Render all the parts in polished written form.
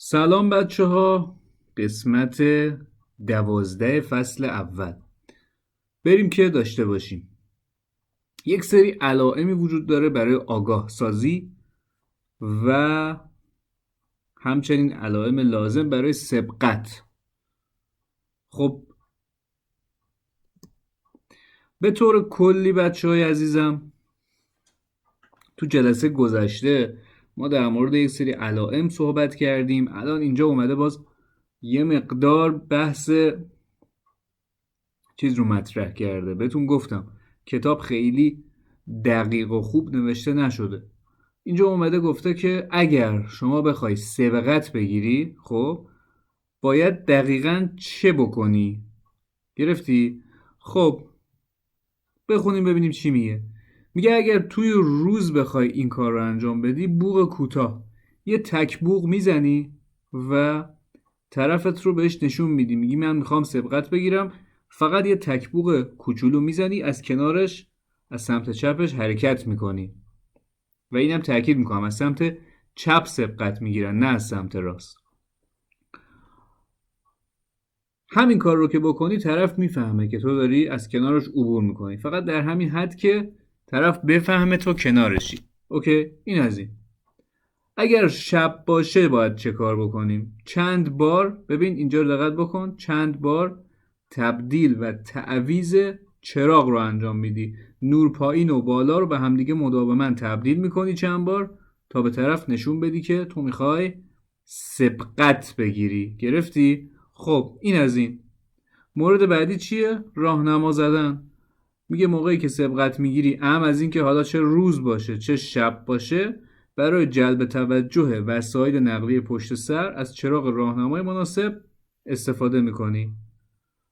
سلام بچه ها، قسمت 12 فصل اول. بریم که داشته باشیم. یک سری علائمی وجود داره برای آگاه سازی و همچنین علائم لازم برای سبقت. خب به طور کلی بچه های عزیزم، تو جلسه گذشته ما در مورد یک سری علائم صحبت کردیم. الان اینجا اومده باز یه مقدار بحث چیز رو مطرح کرده. بهتون گفتم کتاب خیلی دقیق و خوب نوشته نشده. اینجا اومده گفته که اگر شما بخوای سبقت بگیری، خب باید دقیقاً چه بکنی؟ گرفتی؟ خب بخونیم ببینیم چی میگه. میگه اگر توی روز بخوای این کار رو انجام بدی، بوق کوتاه یه تک بوق میزنی و طرفت رو بهش نشون میدی، میگی من میخوام سبقت بگیرم، فقط یه تک بوق کوچولو میزنی، از کنارش از سمت چپش حرکت میکنی و اینم تاکید میکنم از سمت چپ سبقت میگیرن، نه از سمت راست. همین کار رو که بکنی طرف میفهمه که تو داری از کنارش عبور میکنی، فقط در همین حد که طرف بفهمه تو کنارشی. اوکی، این از این. اگر شب باشه باید چه کار بکنیم؟ چند بار، ببین اینجا رو دقت بکن، چند بار تبدیل و تعویض چراغ رو انجام میدی. نور پایین و بالا رو به همدیگه مداوما تبدیل میکنی چند بار تا به طرف نشون بدی که تو میخوای سبقت بگیری. گرفتی؟ خب این از این. مورد بعدی چیه؟ راهنما زدن. میگه موقعی که سبقت میگیری، از این که حالا چه روز باشه چه شب باشه، برای جلب توجه وسایل نقلیه پشت سر از چراغ راهنمای مناسب استفاده میکنی.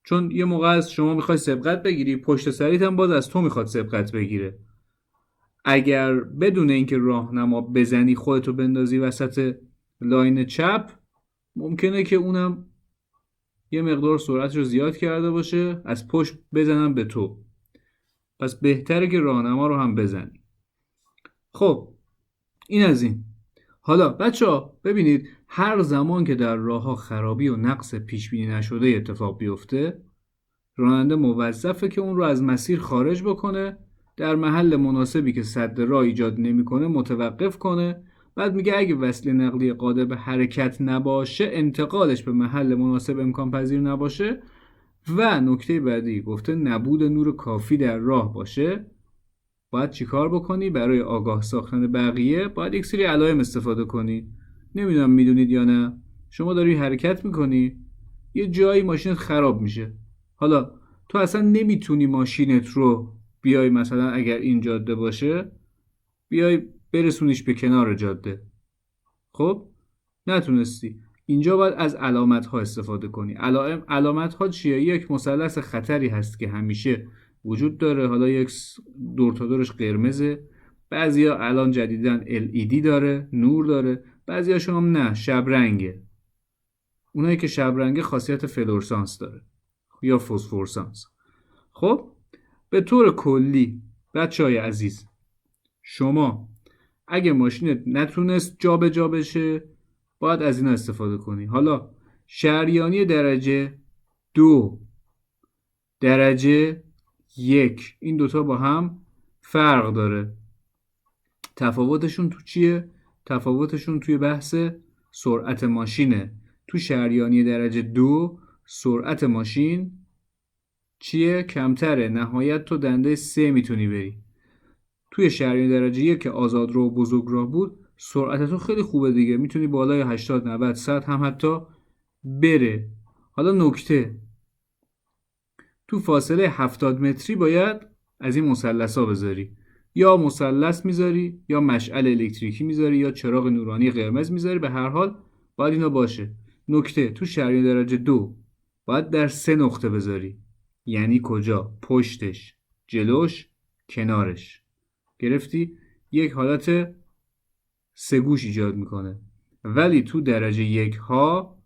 چون یه موقع از شما میخوای سبقت بگیری، پشت سریت هم باز از تو میخواد سبقت بگیره. اگر بدون اینکه راهنما بزنی خودتو بندازی وسط لاین چپ، ممکنه که اونم یه مقدار سرعتش رو زیاد کرده باشه، از پشت بزنم به تو. پس بهتره که راهنما رو هم بزنی. خب این از این. حالا بچه ها ببینید، هر زمان که در راه ها خرابی و نقص پیش بینی نشده اتفاق بیفته، راننده موظفه که اون رو از مسیر خارج بکنه، در محل مناسبی که سد راه ایجاد نمیکنه متوقف کنه. بعد میگه اگه وسیله نقلیه قادر به حرکت نباشه، انتقالش به محل مناسب امکان پذیر نباشه. و نکته بعدی گفته نبود نور کافی در راه باشه. باید چیکار بکنی؟ برای آگاه ساختن بقیه باید یک سری علائم استفاده کنی. نمیدونم میدونید یا نه. شما داری حرکت میکنی، یه جایی ماشینت خراب میشه. حالا تو اصلا نمیتونی ماشینت رو بیای، مثلا اگر این جاده باشه بیای برسونیش به کنار جاده. خب نتونستی، اینجا باید از علامت ها استفاده کنی. علامت ها چیه؟ یک مثلث خطری هست که همیشه وجود داره. حالا یک دور تا دورش قرمزه، بعضیا الان جدیدن LED داره، نور داره، بعضیاشون هم نه، شب رنگه. اونایی که شب رنگه خاصیت فلورسانس داره یا فسفورسانس. خب به طور کلی بچهای عزیز، شما اگه ماشینت نتونست جابجا بشه باید از اینا استفاده کنی. حالا شریانی درجه 2، درجه 1، این دوتا با هم فرق داره. تفاوتشون تو چیه؟ تفاوتشون توی بحث سرعت ماشینه. تو شریانی درجه 2 سرعت ماشین چیه؟ کمتره، نهایت تو دنده 3 میتونی بری. توی شریانی درجه 1 که آزادراه و بزرگراه بود، سرعت تو خیلی خوبه دیگه، میتونی بالای 80 90 100 هم حتی بره. حالا نکته، تو فاصله 70 متری باید از این مثلثا بذاری. یا مثلث میذاری، یا مشعل الکتریکی میذاری، یا چراغ نورانی قرمز میذاری. به هر حال باید اینا باشه. نکته، تو شریان درجه 2 باید در 3 نقطه بذاری. یعنی کجا؟ پشتش، جلوش، کنارش. گرفتی؟ یک حالت سگوش ایجاد میکنه. ولی تو درجه 1 ها،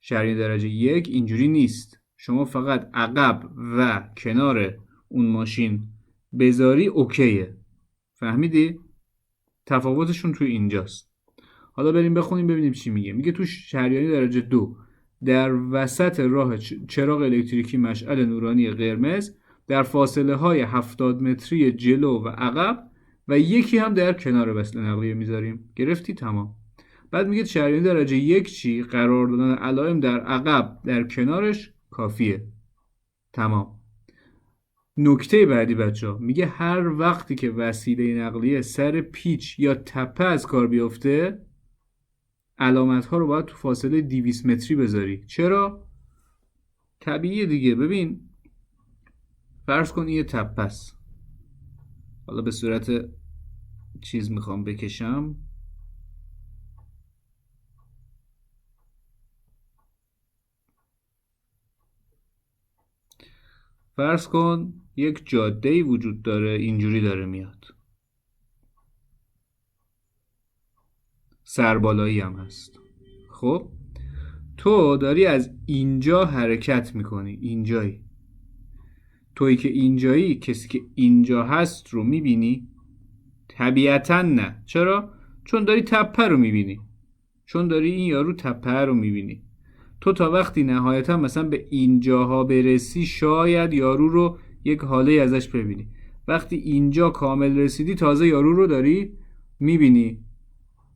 شریان درجه 1 اینجوری نیست. شما فقط عقب و کنار اون ماشین بذاری اوکیه. فهمیدی؟ تفاوتشون توی اینجاست. حالا بریم بخونیم ببینیم چی میگه. میگه تو شریانی درجه 2 در وسط راه چراغ الکتریکی مشعل نورانی قرمز در فاصله های 70 متری جلو و عقب و یکی هم در کنار وصل نقلیه میذاریم. گرفتی؟ تمام. بعد میگه شریانی درجه 1 چی؟ قرار دادن علائم در عقب در کنارش کافیه. تمام. نکته بعدی بچه‌ها، میگه هر وقتی که وسیله نقلیه سر پیچ یا تپه از کار بیفته علامت ها رو باید تو فاصله 200 متری بذاری. چرا؟ طبیعیه دیگه. ببین فرض کن این یه تپه است، حالا به صورت چیز میخوام بکشم، فرض کن یک جاده‌ای وجود داره، اینجوری داره میاد، سربالایی هم هست. خب تو داری از اینجا حرکت میکنی، اینجایی. تویی که اینجایی کسی که اینجا هست رو میبینی؟ طبیعتا نه. چرا؟ چون داری تپه رو میبینی، چون داری این یارو تپه رو میبینی. تو تا وقتی نهایتا مثلا به اینجاها برسی شاید یارو رو یک حاله ازش ببینی. وقتی اینجا کامل رسیدی تازه یارو رو داری میبینی.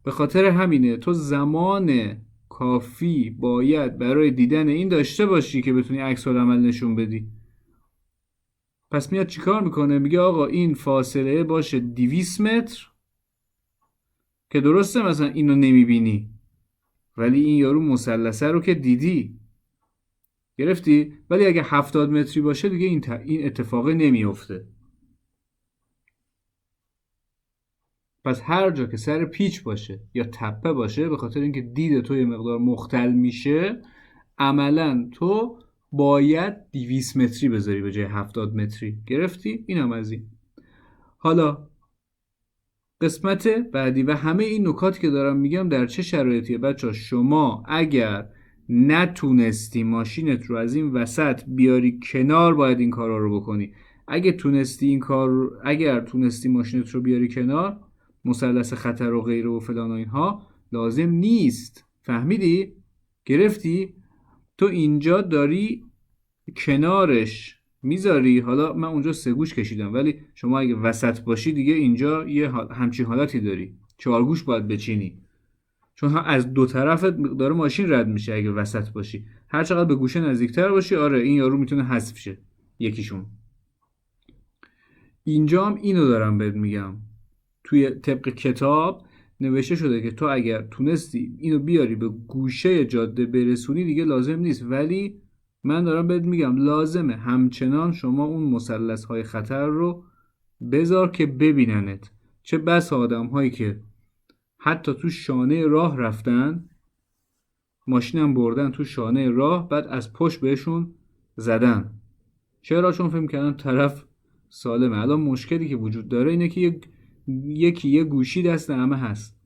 به خاطر همینه تو زمان کافی باید برای دیدن این داشته باشی که بتونی عکس العمل نشون بدی. پس میاد چیکار میکنه؟ میگه آقا این فاصله باشه 200 متر که درسته مثلا اینو نمیبینی ولی این یارو مثلثه رو که دیدی. گرفتی؟ ولی اگه 70 متری باشه دیگه این اتفاق نمیفته. پس هر جا که سر پیچ باشه یا تپه باشه، به خاطر اینکه دید تو یه مقدار مختل میشه، عملا تو باید 200 متری بذاری به جای 70 متری. گرفتی؟ این هم از این. حالا قسمت بعدی و همه این نکات که دارم میگم در چه شرایطیه بچه ها؟ شما اگر نتونستی ماشینت رو از این وسط بیاری کنار باید این کارا رو بکنی. اگر تونستی ماشینت رو بیاری کنار، مثلث خطر و غیره و فلان و اینها لازم نیست. فهمیدی؟ گرفتی؟ تو اینجا داری کنارش میذاری. حالا من اونجا 3 گوش کشیدم ولی شما اگه وسط باشی دیگه اینجا یه همچین حالتی داری، 4 گوش باید بچینی، چون از دو طرفت مقدار ماشین رد میشه. اگه وسط باشی هر چقدر به گوشه نزدیکتر باشی، آره این یارو میتونه حذف شه یکیشون. اینجا هم اینو دارم بهت میگم، توی طبق کتاب نوشته شده که تو اگر تونستی اینو بیاری به گوشه جاده برسونی دیگه لازم نیست، ولی من دارم بهت میگم لازمه همچنان شما اون مثلث های خطر رو بذار که ببیننت. چه بس آدم هایی که حتی تو شانه راه رفتن، ماشینم بردن تو شانه راه، بعد از پشت بهشون زدن. چرا؟ چون فکر کردن طرف سالمه. الان مشکلی که وجود داره اینه که یکی یه گوشی دست همه هست،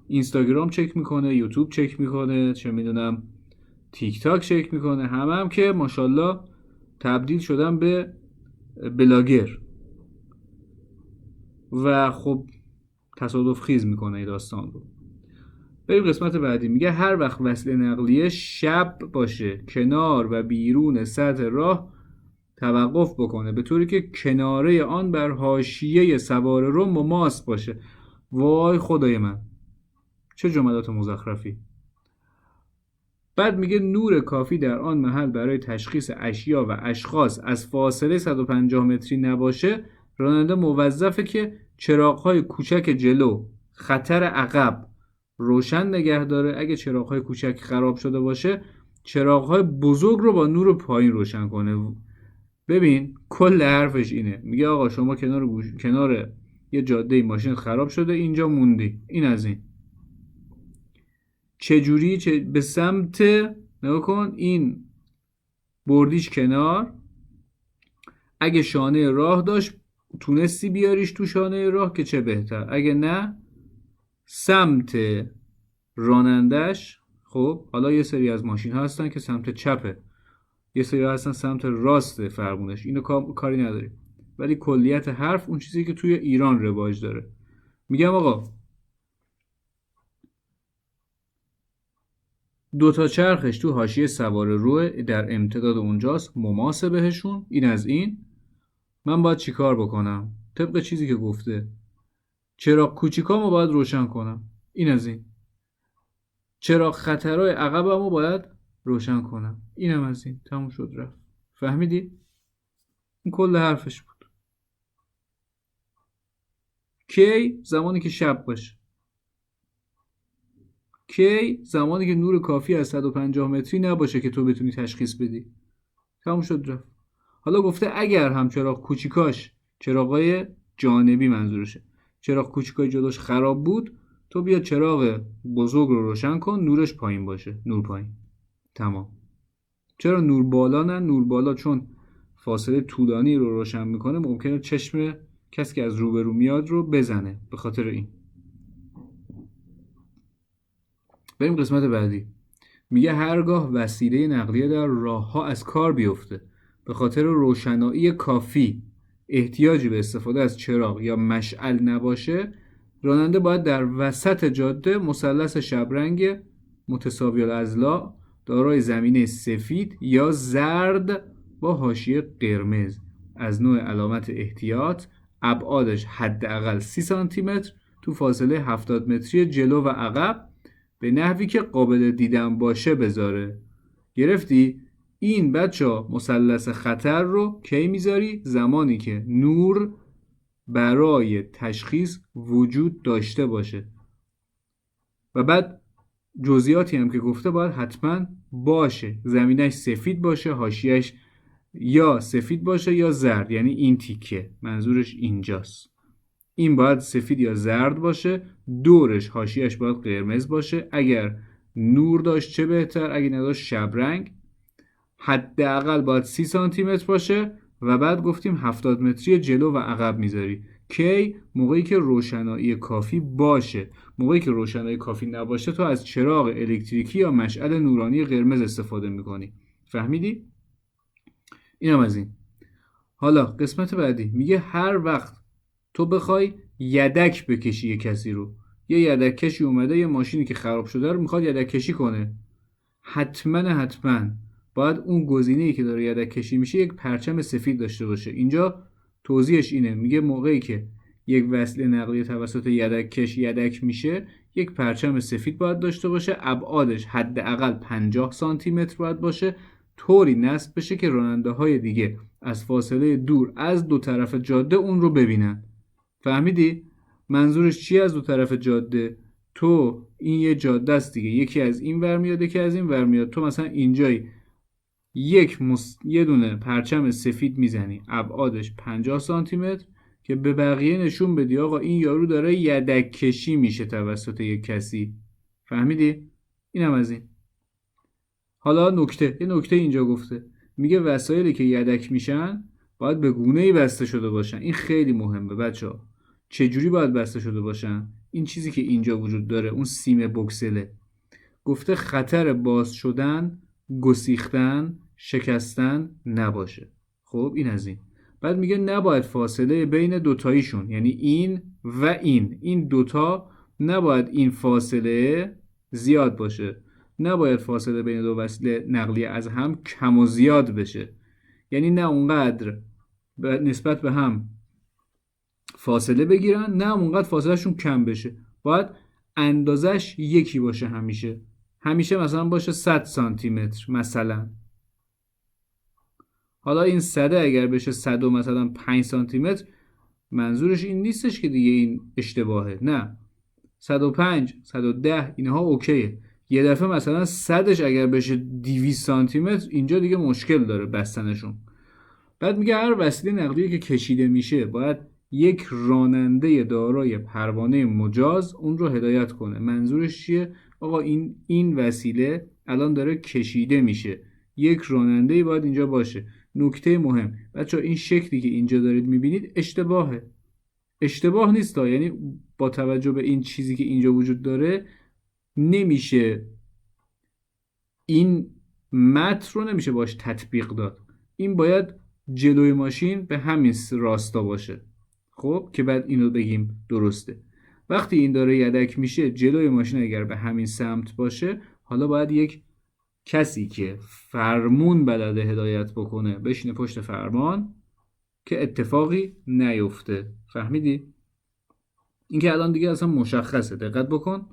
اینستاگرام چک میکنه، یوتیوب چک میکنه، چه میدونم تیک تاک چک میکنه، هم که ماشاءالله تبدیل شدن به بلاگر و خب تصادف خیز میکنه این داستان رو. بریم قسمت بعدی. میگه هر وقت وسیله نقلیه شب باشه کنار و بیرون سطح راه توقف بکنه به طوری که کناره آن بر حاشیه سوار رو مماس باشه. وای خدای من چه جملات مزخرفی. بعد میگه نور کافی در آن محل برای تشخیص اشیا و اشخاص از فاصله 150 متری نباشه، راننده موظفه که چراغ‌های کوچک جلو، خطر عقب روشن نگه داره. اگه چراغ‌های کوچک خراب شده باشه چراغ‌های بزرگ رو با نور پایین روشن کنه. ببین کل حرفش اینه، میگه آقا شما کنار یه جاده ماشین خراب شده اینجا موندی، این از این. چجوری؟ به سمت نگاه کن، این بردیش کنار، اگه شانه راه داشت تونستی بیاریش تو شانه راه که چه بهتر، اگه نه سمت رانندش. خب حالا یه سری از ماشین ها هستن که سمت چپه، یه سری هستن سمت راست فرمونش، اینو کاری نداریم، ولی کلیت حرف اون چیزی که توی ایران رواج داره. میگم آقا دوتا چرخش تو حاشیه سوار روه در امتداد اونجاست، مماسه بهشون. این از این. من باید چیکار بکنم؟ طبق چیزی که گفته چراغ کوچیکامو باید روشن کنم. این از این. چراغ خطرهای عقبمو باید روشن کنم. اینم از این. تموم شد رفت. فهمیدی؟ این کل حرفش بود. کی؟ زمانی که شب باشه. کی؟ زمانی که نور کافی از 150 متری نباشه که تو بتونی تشخیص بدی. تموم شد رفت. حالا گفته اگر هم چراغ کوچیکاش، چراغای جانبی منظورشه، چراغ کوچیکای جلوش خراب بود، تو بیا چراغ بزرگ رو روشن کن، نورش پایین باشه، نور پایین. تمام. چرا نور بالا نه؟ نور بالا چون فاصله طولانی رو روشن میکنه، ممکنه چشم کسی که از روبرو میاد رو بزنه، به خاطر این. بریم قسمت بعدی. میگه هرگاه وسیله نقلیه در راهها از کار بیفته به خاطر روشنایی کافی احتیاجی به استفاده از چراغ یا مشعل نباشه، راننده باید در وسط جاده مثلث شبرنگ متساوی الاضلاع دارای زمینه سفید یا زرد با حاشیه قرمز از نوع علامت احتیاط، ابعادش حداقل 30 سانتی متر تو فاصله 70 متری جلو و عقب به نحوی که قابل دیدن باشه بذاره. گرفتی؟ این بچه مثلث خطر رو کی میذاری؟ زمانی که نور برای تشخیص وجود داشته باشه. و بعد جزئیاتی هم که گفته باید حتما باشه. زمینش سفید باشه، حاشیه‌اش یا سفید باشه یا زرد، یعنی این تیکه منظورش اینجاست. این باید سفید یا زرد باشه، دورش حاشیه‌اش باید قرمز باشه. اگر نور داشت چه بهتر، اگه نداشت شبرنگ. حداقل باید 30 سانتی متر باشه و بعد گفتیم 70 متری جلو و عقب میذاری. کی؟ موقعی که روشنایی کافی باشه. موقعی که روشنایی کافی نباشه تو از چراغ الکتریکی یا مشعل نورانی قرمز استفاده میکنی. فهمیدی؟ اینم از این. حالا قسمت بعدی میگه هر وقت تو بخوای یدک بکشی یه کسی رو، یه یدک کشی اومده یه ماشینی که خراب شده رو میخواد یدک کشی کنه، حتما باید اون گزینه‌ای که داره یدک کشی میشه یک پرچم سفید داشته باشه. اینجا توضیحش اینه، میگه موقعی که یک وسیله نقلیه توسط یدک کش یدک میشه یک پرچم سفید باید داشته باشه، ابعادش حداقل 50 سانتی متر باید باشه، طوری نصب بشه که راننده های دیگه از فاصله دور از دو طرف جاده اون رو ببینن. فهمیدی؟ منظورش چی از دو طرف جاده؟ تو این یه جاده است دیگه، یکی از این ور میاد یکی از این ور میاد، تو مثلا اینجایی یه دونه پرچم سفید میزنی ابعادش 50 سانتی متر که به بقیه نشون بدی آقا این یارو داره یدک کشی میشه توسط یک کسی. فهمیدی؟ اینم از این. حالا یه نکته اینجا گفته، میگه وسایلی که یدک میشن باید به گونه‌ای بسته شده باشن. این خیلی مهمه بچه‌ها. چجوری باید بسته شده باشن؟ این چیزی که اینجا وجود داره، اون سیم بوکسله، گفته خطر باز شدن، گسیختن، شکستن نباشه. خب این از این. بعد میگه نباید فاصله بین دوتاییشون، یعنی این و این دوتا نباید این فاصله زیاد باشه، نباید فاصله بین دو وسیله نقلیه از هم کم و زیاد بشه، یعنی نه اونقدر نسبت به هم فاصله بگیرن نه اونقدر فاصلهشون کم بشه. باید اندازش یکی باشه، همیشه مثلا باشه 100 سانتی متر مثلا. حالا این 100 اگر بشه 100 و مثلا 5 سانتی متر، منظورش این نیستش که دیگه این اشتباهه، نه 105 110 اینها اوکیه. یه دفعه مثلا 100ش اگر بشه 200 سانتی متر، اینجا دیگه مشکل داره بستنشون. بعد میگه هر وسیله نقلیه که کشیده میشه باید یک راننده دارای پروانه مجاز اون رو هدایت کنه. منظورش چیه؟ آقا این وسیله الان داره کشیده میشه، یک راننده باید اینجا باشه. نکته مهم بچه‌ها، این شکلی که اینجا دارید میبینید اشتباه نیست ها، یعنی با توجه به این چیزی که اینجا وجود داره نمیشه این متن رو نمیشه باش تطبیق داد. این باید جلوی ماشین به همین راستا باشه، خب که بعد اینو بگیم درسته. وقتی این داره یدک میشه جلوی ماشین اگر به همین سمت باشه، حالا باید یک کسی که فرمون بلده هدایت بکنه بشینه پشت فرمان که اتفاقی نیفته. فهمیدی؟ این که الان دیگه اصلا مشخصه، دقت بکن.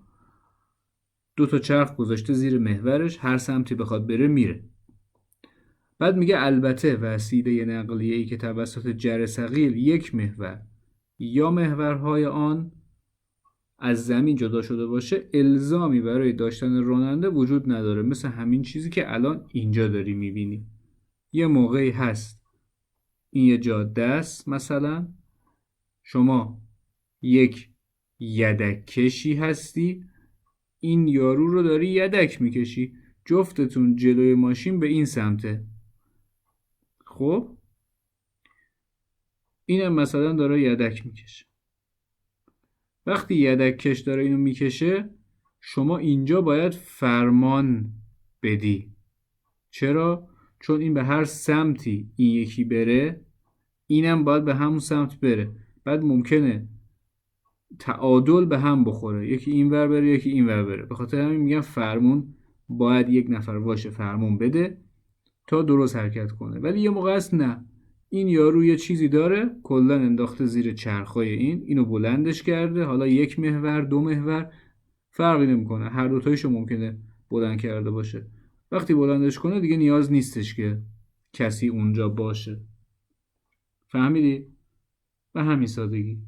2 چرخ گذاشته زیر محورش، هر سمتی بخواد بره میره. بعد میگه البته وسیله نقلیه‌ای که توسط جر ثقیل یک محور یا محورهای آن از زمین جدا شده باشه الزامی برای داشتن راننده وجود نداره. مثل همین چیزی که الان اینجا داری میبینی. یه موقعی هست این یه جاده است، مثلا شما یک یدک کشی هستی، این یارو رو داری یدک میکشی، جفتتون جلوی ماشین به این سمته. خب اینم مثلا داره یدک میکشه. وقتی یدک کش داره اینو میکشه، شما اینجا باید فرمان بدی. چرا؟ چون این به هر سمتی این یکی بره، اینم باید به همون سمت بره. بعد ممکنه تعادل به هم بخوره، یکی این ور بره یکی این ور بره. به خاطر همین میگم فرمون باید یک نفر باشه فرمون بده تا درست حرکت کنه. ولی یه موقع است نه، این یارو یه چیزی داره کلا انداخته زیر چرخای اینو بلندش کرده، حالا 1 محور 2 محور فرقی نمیکنه، هر دوتایشو ممکنه بلند کرده باشه. وقتی بلندش کنه دیگه نیاز نیستش که کسی اونجا باشه. فهمیدی؟ به همین سادگی.